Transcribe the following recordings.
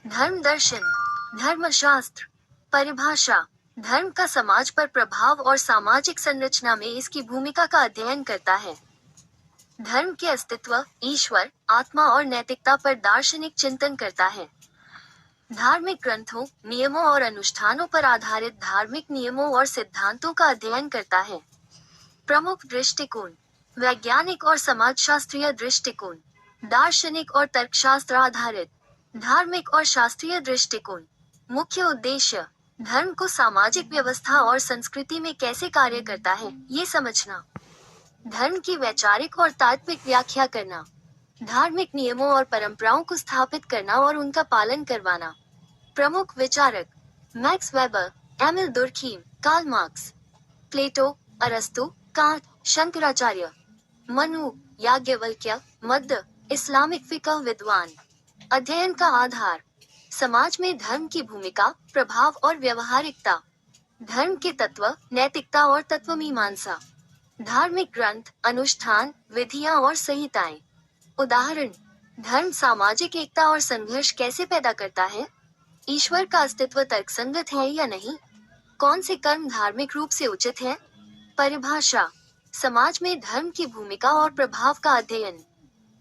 धर्म दर्शन, धर्मशास्त्र, परिभाषा। धर्म का समाज पर प्रभाव और सामाजिक संरचना में इसकी भूमिका का अध्ययन करता है। धर्म के अस्तित्व, ईश्वर, आत्मा और नैतिकता पर दार्शनिक चिंतन करता है। धार्मिक ग्रंथों, नियमों और अनुष्ठानों पर आधारित धार्मिक नियमों और सिद्धांतों का अध्ययन करता है। प्रमुख दृष्टिकोण, वैज्ञानिक और समाजशास्त्रीय दृष्टिकोण, दार्शनिक और तर्कशास्त्र आधारित। धार्मिक और शास्त्रीय दृष्टिकोण। मुख्य उद्देश्य, धर्म को सामाजिक व्यवस्था और संस्कृति में कैसे कार्य करता है, ये समझना। धर्म की वैचारिक और तात्विक व्याख्या करना। धार्मिक नियमों और परंपराओं को स्थापित करना और उनका पालन करवाना। प्रमुख विचारक, Max Weber, Emile Durkheim, Karl Marx, Plato, अरस्तु, कांट, शंकराचार्य। मनु, याज्ञवल्क्य, मध्य, इस्लामिक फिकह विद्वान। अध्ययन का आधार, समाज में धर्म की भूमिका, प्रभाव और व्यवहारिकता। धर्म के तत्व, नैतिकता और तत्वमीमांसा। धार्मिक ग्रंथ, अनुष्ठान, विधियां और संहिताएं। उदाहरण, धर्म सामाजिक एकता और संघर्ष कैसे पैदा करता है? ईश्वर का अस्तित्व तर्कसंगत है या नहीं? कौन से कर्म धार्मिक रूप से उचित हैं? परिभाषा, समाज में धर्म की भूमिका और प्रभाव का अध्ययन।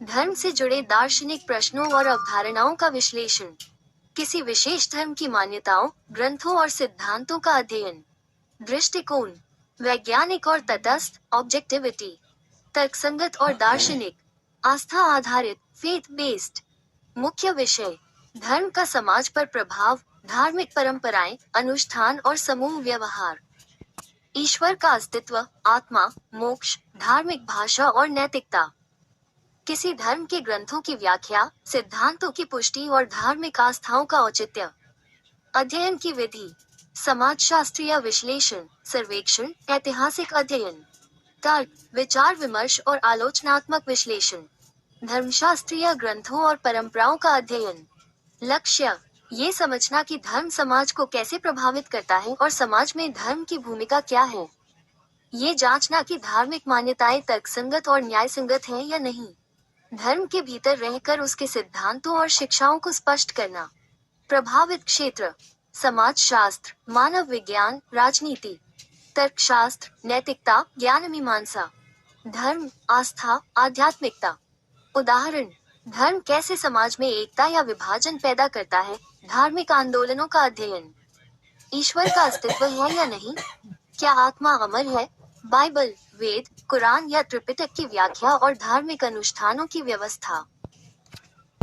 धर्म से जुड़े दार्शनिक प्रश्नों और अवधारणाओं का विश्लेषण। किसी विशेष धर्म की मान्यताओं, ग्रंथों और सिद्धांतों का अध्ययन। दृष्टिकोण, वैज्ञानिक और तटस्थ, ऑब्जेक्टिविटी। तर्कसंगत और दार्शनिक, आस्था आधारित, फेथ बेस्ड। मुख्य विषय, धर्म का समाज पर प्रभाव, धार्मिक परंपराएं, अनुष्ठान और समूह व्यवहार। ईश्वर का अस्तित्व, आत्मा, मोक्ष, धार्मिक भाषा और नैतिकता। किसी धर्म के ग्रंथों की व्याख्या, सिद्धांतों की पुष्टि और धार्मिक आस्थाओं का औचित्य। अध्ययन की विधि, समाजशास्त्रीय विश्लेषण, सर्वेक्षण, ऐतिहासिक अध्ययन। तर्क, विचार विमर्श और आलोचनात्मक विश्लेषण। धर्मशास्त्रीय ग्रंथों और परंपराओं का अध्ययन। लक्ष्य, ये समझना कि धर्म समाज को कैसे प्रभावित करता है और समाज में धर्म की भूमिका क्या है। ये जांचना कि धार्मिक मान्यताएं तर्कसंगत और न्यायसंगत हैं या नहीं। धर्म के भीतर रहकर उसके सिद्धांतों और शिक्षाओं को स्पष्ट करना। प्रभावित क्षेत्र, समाजशास्त्र, मानव विज्ञान, राजनीति। तर्कशास्त्र, नैतिकता, ज्ञान मीमांसा। धर्म, आस्था, आध्यात्मिकता। उदाहरण, धर्म कैसे समाज में एकता या विभाजन पैदा करता है, धार्मिक आंदोलनों का अध्ययन। ईश्वर का अस्तित्व है या नहीं? क्या आत्मा अमर है? बाइबल, वेद, कुरान या त्रिपिटक की व्याख्या और धार्मिक अनुष्ठानों की व्यवस्था।